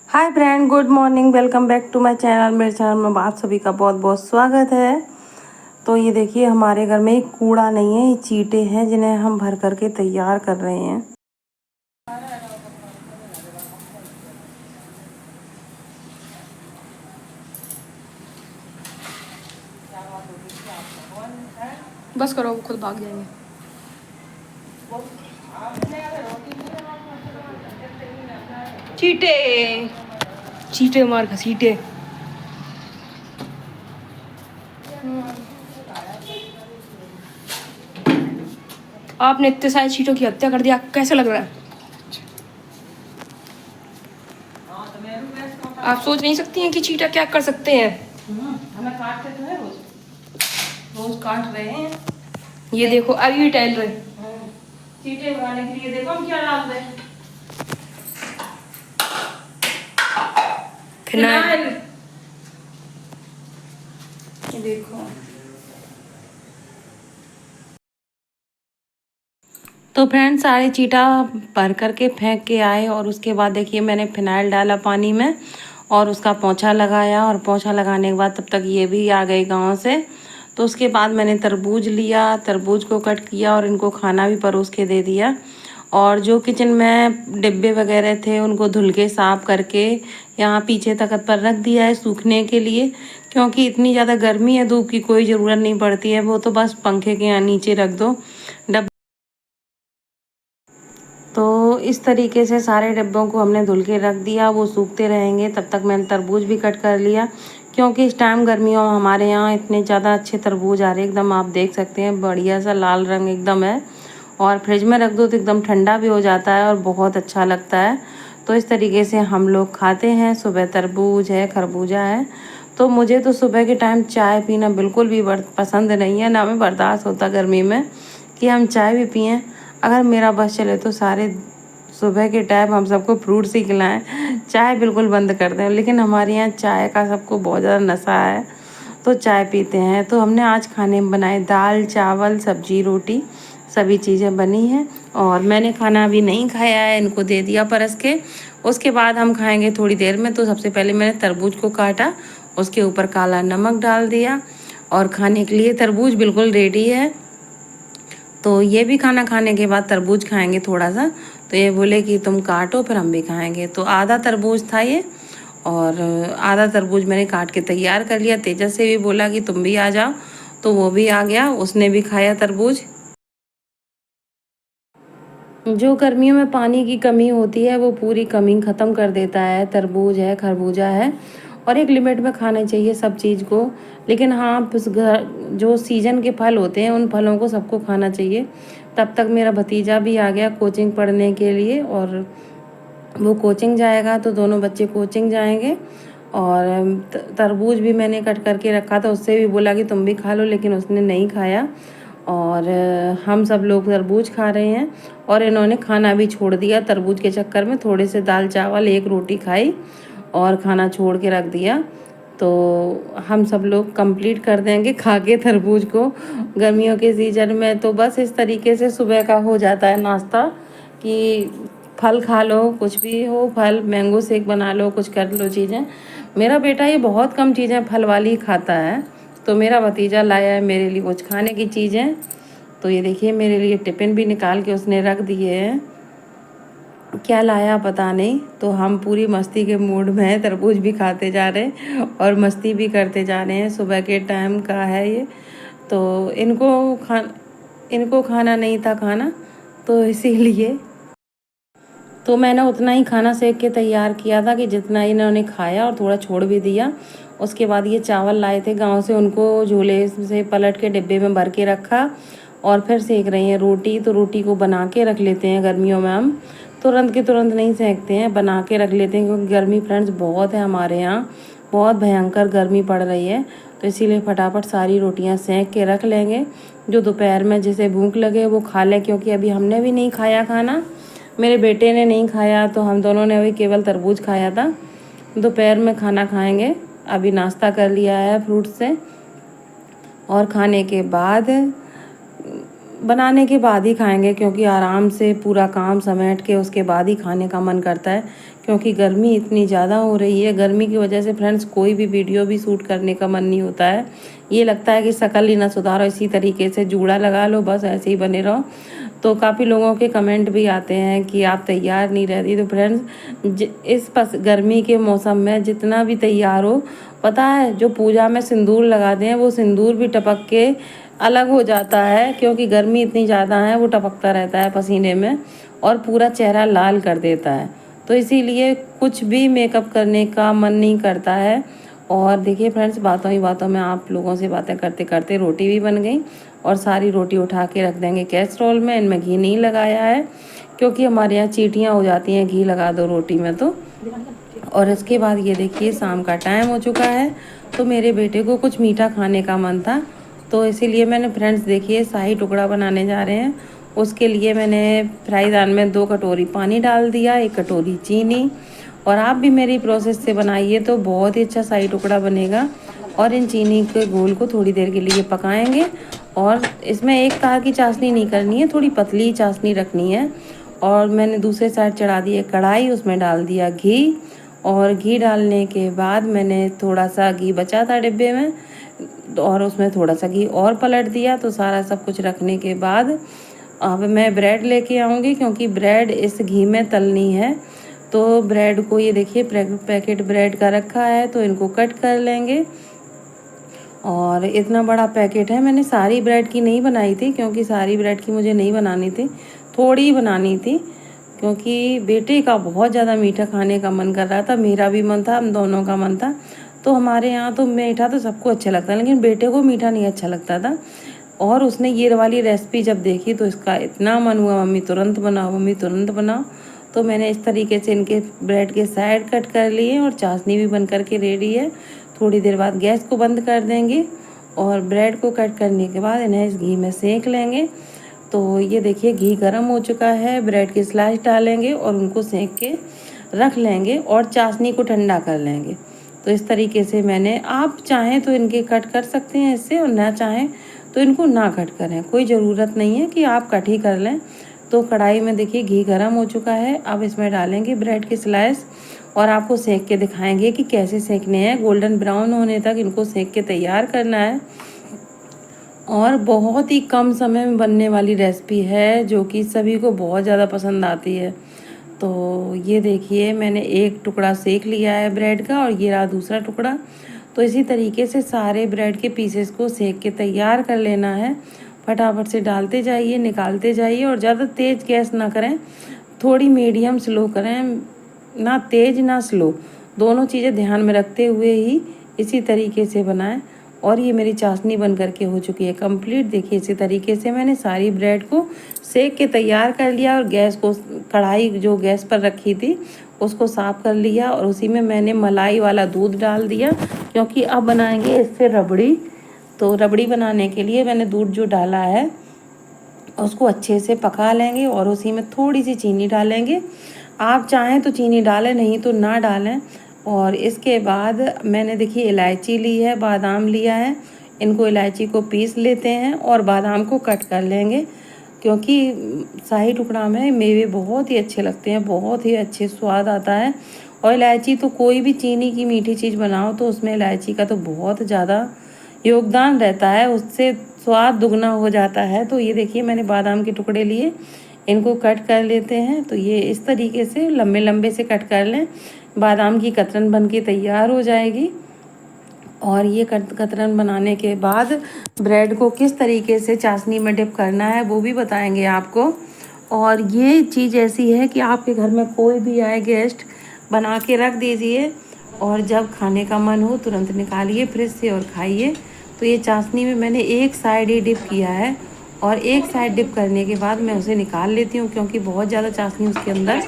Hi friend, good morning. Welcome back to my channel. मेरे चैनल में आप सभी का बहुत बहुत स्वागत है। तो ये देखिए, हमारे घर में एक कूड़ा नहीं है, ये चीटे हैं जिन्हें हम भर करके तैयार कर रहे हैं। बस करो, वो खुद भाग जाएंगे। चीटे चीटे मार घसीटे। आपने इतने सारे चीटों की हत्या कर दिया, कैसे लग रहा है? आप सोच नहीं सकती हैं कि चीटा क्या कर सकते हैं। हमें काटते तो है, रोज रोज काट रहे हैं। ये देखो, अभी भी टहल रहे। चीटे उड़ाने के लिए देखो हम क्या डाल रहे हैं। फिनाइल। ये देखो। तो फ्रेंड्स, सारे चीटा भर करके फेंक के आए और उसके बाद देखिए मैंने फिनाइल डाला पानी में और उसका पोंछा लगाया। और पोंछा लगाने के बाद तब तक ये भी आ गए गांव से। तो उसके बाद मैंने तरबूज लिया, तरबूज को कट किया और इनको खाना भी परोस के दे दिया। और जो किचन में डिब्बे वगैरह थे उनको धुल के साफ करके यहाँ पीछे तख्त पर रख दिया है सूखने के लिए, क्योंकि इतनी ज़्यादा गर्मी है, धूप की कोई ज़रूरत नहीं पड़ती है। वो तो बस पंखे के यहाँ नीचे रख दो डब्बे। तो इस तरीके से सारे डिब्बों को हमने धुल के रख दिया, वो सूखते रहेंगे। तब तक मैंने तरबूज भी कट कर लिया, क्योंकि इस टाइम गर्मियों में हमारे यहाँ इतने ज़्यादा अच्छे तरबूज आ रहे हैं। एकदम आप देख सकते हैं, बढ़िया सा लाल रंग एकदम है। और फ्रिज में रख दो तो एकदम ठंडा भी हो जाता है और बहुत अच्छा लगता है। तो इस तरीके से हम लोग खाते हैं। सुबह तरबूज है, खरबूजा है। तो मुझे तो सुबह के टाइम चाय पीना बिल्कुल भी पसंद नहीं है, ना हमें बर्दाश्त होता गर्मी में कि हम चाय भी पिएं। अगर मेरा बस चले तो सारे सुबह के टाइम हम सबको फ्रूट्स ही खिलाएं, चाय बिल्कुल बंद कर दें। लेकिन हमारे यहाँ चाय का सबको बहुत ज़्यादा नशा है, तो चाय पीते हैं। तो हमने आज खाने में बनाए दाल चावल सब्जी रोटी, सभी चीज़ें बनी हैं। और मैंने खाना अभी नहीं खाया है, इनको दे दिया परस के। उसके बाद हम खाएंगे थोड़ी देर में। तो सबसे पहले मैंने तरबूज को काटा, उसके ऊपर काला नमक डाल दिया और खाने के लिए तरबूज बिल्कुल रेडी है। तो ये भी खाना खाने के बाद तरबूज खाएंगे थोड़ा सा। तो ये बोले कि तुम काटो फिर हम भी खाएंगे। तो आधा तरबूज था ये, और आधा तरबूज मैंने काट के तैयार कर लिया। तेजस से भी बोला कि तुम भी आ जाओ, तो वो भी आ गया, उसने भी खाया तरबूज। जो गर्मियों में पानी की कमी होती है वो पूरी कमी ख़त्म कर देता है। तरबूज है, खरबूजा है, और एक लिमिट में खाना चाहिए सब चीज़ को। लेकिन हाँ, जो सीजन के फल होते हैं उन फलों को सबको खाना चाहिए। तब तक मेरा भतीजा भी आ गया कोचिंग पढ़ने के लिए, और वो कोचिंग जाएगा तो दोनों बच्चे कोचिंग जाएंगे। और तरबूज भी मैंने कट करके रखा था, उससे भी बोला कि तुम भी खा लो, लेकिन उसने नहीं खाया। और हम सब लोग तरबूज खा रहे हैं। और इन्होंने खाना भी छोड़ दिया तरबूज के चक्कर में। थोड़े से दाल चावल एक रोटी खाई और खाना छोड़ के रख दिया। तो हम सब लोग कंप्लीट कर देंगे खा के तरबूज को गर्मियों के सीजन में। तो बस इस तरीके से सुबह का हो जाता है नाश्ता कि फल खा लो, कुछ भी हो, फल मैंगो शेक बना लो, कुछ कर लो चीज़ें। मेरा बेटा ये बहुत कम चीज़ें फल वाली खाता है, तो मेरा भतीजा लाया है मेरे लिए कुछ खाने की चीज़ें। तो ये देखिए, मेरे लिए टिफ़िन भी निकाल के उसने रख दिए हैं। क्या लाया पता नहीं। तो हम पूरी मस्ती के मूड में हैं, तरबूज भी खाते जा रहे हैं और मस्ती भी करते जा रहे हैं। सुबह के टाइम का है ये। तो इनको खाना नहीं था खाना, तो इसीलिए तो मैंने उतना ही खाना सेक के तैयार किया था कि जितना इन्होंने खाया, और थोड़ा छोड़ भी दिया। उसके बाद ये चावल लाए थे गांव से, उनको झोले से पलट के डिब्बे में भर के रखा और फिर सेक रही हैं रोटी। तो रोटी को बना के रख लेते हैं गर्मियों में, हम तुरंत के तुरंत नहीं सेकते हैं, बना के रख लेते हैं, क्योंकि गर्मी फ्रेंड्स बहुत है हमारे यहाँ, बहुत भयंकर गर्मी पड़ रही है। तो इसीलिए फटाफट सारी रोटियाँ सेक के रख लेंगे। जो दोपहर में जिसे भूख लगे वो खा लें, क्योंकि अभी हमने भी नहीं खाया खाना, मेरे बेटे ने नहीं खाया, तो हम दोनों ने अभी केवल तरबूज खाया था। दोपहर में खाना खाएंगे। अभी नाश्ता कर लिया है फ्रूट से, और खाने के बाद बनाने के बाद ही खाएंगे, क्योंकि आराम से पूरा काम समेट के उसके बाद ही खाने का मन करता है। क्योंकि गर्मी इतनी ज़्यादा हो रही है। गर्मी की वजह से फ्रेंड्स कोई भी वीडियो भी शूट करने का मन नहीं होता है। ये लगता है कि शक्ल ही ना सुधारो, इसी तरीके से जूड़ा लगा लो, बस ऐसे ही बने रहो। तो काफ़ी लोगों के कमेंट भी आते हैं कि आप तैयार नहीं रहती। तो फ्रेंड्स इस गर्मी के मौसम में जितना भी तैयार हो, पता है जो पूजा में सिंदूर लगाते हैं वो सिंदूर भी टपक के अलग हो जाता है, क्योंकि गर्मी इतनी ज़्यादा है, वो टपकता रहता है पसीने में और पूरा चेहरा लाल कर देता है। तो इसीलिए कुछ भी मेकअप करने का मन नहीं करता है। और देखिए फ्रेंड्स, बातों ही बातों में आप लोगों से बातें करते करते रोटी भी बन गई और सारी रोटी उठा के रख देंगे कैसरोल में। इनमें घी नहीं लगाया है क्योंकि हमारे यहाँ चींटियाँ हो जाती हैं घी लगा दो रोटी में तो। और इसके बाद ये देखिए शाम का टाइम हो चुका है, तो मेरे बेटे को कुछ मीठा खाने का मन था, तो इसीलिए मैंने फ्रेंड्स देखिए शाही टुकड़ा बनाने जा रहे हैं। उसके लिए मैंने फ्राईदान में 2 कटोरी पानी डाल दिया, 1 कटोरी चीनी। और आप भी मेरी प्रोसेस से बनाइए तो बहुत ही अच्छा शाही टुकड़ा बनेगा। और इन चीनी के घोल को थोड़ी देर के लिए पकाएंगे। और इसमें एक तार की चाशनी नहीं करनी है, थोड़ी पतली चाशनी रखनी है। और मैंने दूसरे साइड चढ़ा दी है कढ़ाई, उसमें डाल दिया घी। और घी डालने के बाद मैंने थोड़ा सा घी बचा था डिब्बे में, और उसमें थोड़ा सा घी और पलट दिया। तो सारा सब कुछ रखने के बाद अब मैं ब्रेड लेके आऊँगी, क्योंकि ब्रेड इस घी में तलनी है। तो ब्रेड को ये देखिए पैकेट ब्रेड का रखा है, तो इनको कट कर लेंगे। और इतना बड़ा पैकेट है, मैंने सारी ब्रेड की नहीं बनाई थी क्योंकि सारी ब्रेड की मुझे नहीं बनानी थी, थोड़ी ही बनानी थी, क्योंकि बेटे का बहुत ज़्यादा मीठा खाने का मन कर रहा था, मेरा भी मन था, हम दोनों का मन था। तो हमारे यहाँ तो मीठा तो सबको अच्छा लगता है, लेकिन बेटे को मीठा नहीं अच्छा लगता था। और उसने ये वाली रेसिपी जब देखी तो इसका इतना मन हुआ, मम्मी तुरंत बनाओ, मम्मी तुरंत बनाओ। तो मैंने इस तरीके से इनके ब्रेड के साइड कट कर लिए और चाशनी भी बन करके रेडी है। थोड़ी देर बाद गैस को बंद कर देंगे और ब्रेड को कट करने के बाद इन्हें इस घी में सेक लेंगे। तो ये देखिए घी गर्म हो चुका है, ब्रेड की स्लाइस डालेंगे और उनको सेक के रख लेंगे और चाशनी को ठंडा कर लेंगे। तो इस तरीके से मैंने, आप चाहें तो इनके कट कर सकते हैं इससे, और ना चाहें तो इनको ना कट करें, कोई ज़रूरत नहीं है कि आप कट ही कर लें। तो कढ़ाई में देखिए घी गर्म हो चुका है, अब इसमें डालेंगे ब्रेड की स्लाइस और आपको सेक के दिखाएंगे कि कैसे सेकने हैं। गोल्डन ब्राउन होने तक इनको सेक के तैयार करना है। और बहुत ही कम समय में बनने वाली रेसिपी है जो कि सभी को बहुत ज़्यादा पसंद आती है। तो ये देखिए मैंने एक टुकड़ा सेक लिया है ब्रेड का और ये रहा दूसरा टुकड़ा। तो इसी तरीके से सारे ब्रेड के पीसेस को सेक के तैयार कर लेना है। फटाफट से डालते जाइए, निकालते जाइए, और ज़्यादा तेज़ गैस ना करें, थोड़ी मीडियम स्लो करें, ना तेज़ ना स्लो, दोनों चीज़ें ध्यान में रखते हुए ही इसी तरीके से बनाएं। और ये मेरी चाशनी बन करके हो चुकी है कंप्लीट। देखिए इसी तरीके से मैंने सारी ब्रेड को सेक के तैयार कर लिया और गैस को, कढ़ाई जो गैस पर रखी थी उसको साफ़ कर लिया और उसी में मैंने मलाई वाला दूध डाल दिया, क्योंकि अब बनाएंगे इससे रबड़ी। तो रबड़ी बनाने के लिए मैंने दूध जो डाला है उसको अच्छे से पका लेंगे और उसी में थोड़ी सी चीनी डालेंगे। आप चाहें तो चीनी डालें, नहीं तो ना डालें। और इसके बाद मैंने देखिए इलायची ली है, बादाम लिया है, इनको इलायची को पीस लेते हैं और बादाम को कट कर लेंगे, क्योंकि शाही टुकड़ा में मेवे बहुत ही अच्छे लगते हैं, बहुत ही अच्छे स्वाद आता है। और इलायची तो कोई भी चीनी की मीठी चीज़ बनाओ तो उसमें इलायची का तो बहुत ज़्यादा योगदान रहता है, उससे स्वाद दुगना हो जाता है। तो ये देखिए मैंने बादाम के टुकड़े लिए, इनको कट कर लेते हैं। तो ये इस तरीके से लंबे लंबे से कट कर लें, बादाम की कतरन बन के तैयार हो जाएगी। और ये कतरन बनाने के बाद ब्रेड को किस तरीके से चाशनी में डिप करना है वो भी बताएंगे आपको। और ये चीज़ ऐसी है कि आपके घर में कोई भी आए गेस्ट, बना के रख दीजिए और जब खाने का मन हो तुरंत निकालिए फ्रिज से और खाइए। तो ये चाशनी में मैंने एक साइड ही डिप किया है और एक साइड डिप करने के बाद मैं उसे निकाल लेती हूँ, क्योंकि बहुत ज़्यादा चाशनी उसके अंदर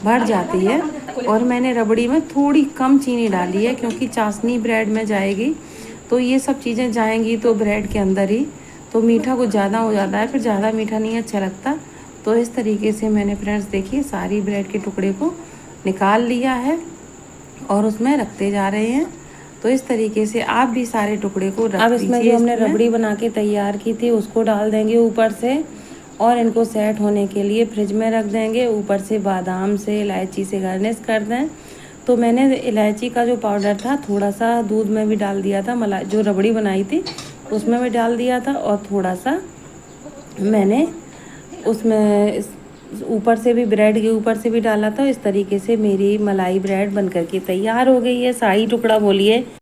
भर जाती है। और मैंने रबड़ी में थोड़ी कम चीनी डाली है, क्योंकि चाशनी ब्रेड में जाएगी तो ये सब चीज़ें जाएंगी तो ब्रेड के अंदर ही, तो मीठा कुछ ज़्यादा हो जाता है, फिर ज़्यादा मीठा नहीं अच्छा लगता। तो इस तरीके से मैंने फ्रेंड्स देखिए सारी ब्रेड के टुकड़े को निकाल लिया है और उसमें रखते जा रहे हैं। तो इस तरीके से आप भी सारे टुकड़े को रख दीजिए। अब इसमें जो हमने रबड़ी बना के तैयार की थी उसको डाल देंगे ऊपर से और इनको सेट होने के लिए फ्रिज में रख देंगे। ऊपर से बादाम से इलायची से गार्निश कर दें। तो मैंने इलायची का जो पाउडर था थोड़ा सा दूध में भी डाल दिया था, मलाई जो रबड़ी बनाई थी उसमें भी डाल दिया था, और थोड़ा सा मैंने उसमें ऊपर से भी, ब्रेड के ऊपर से भी डाला था। इस तरीके से मेरी मलाई ब्रेड बनकर के तैयार हो गई है। शाही टुकड़ा बोलिए।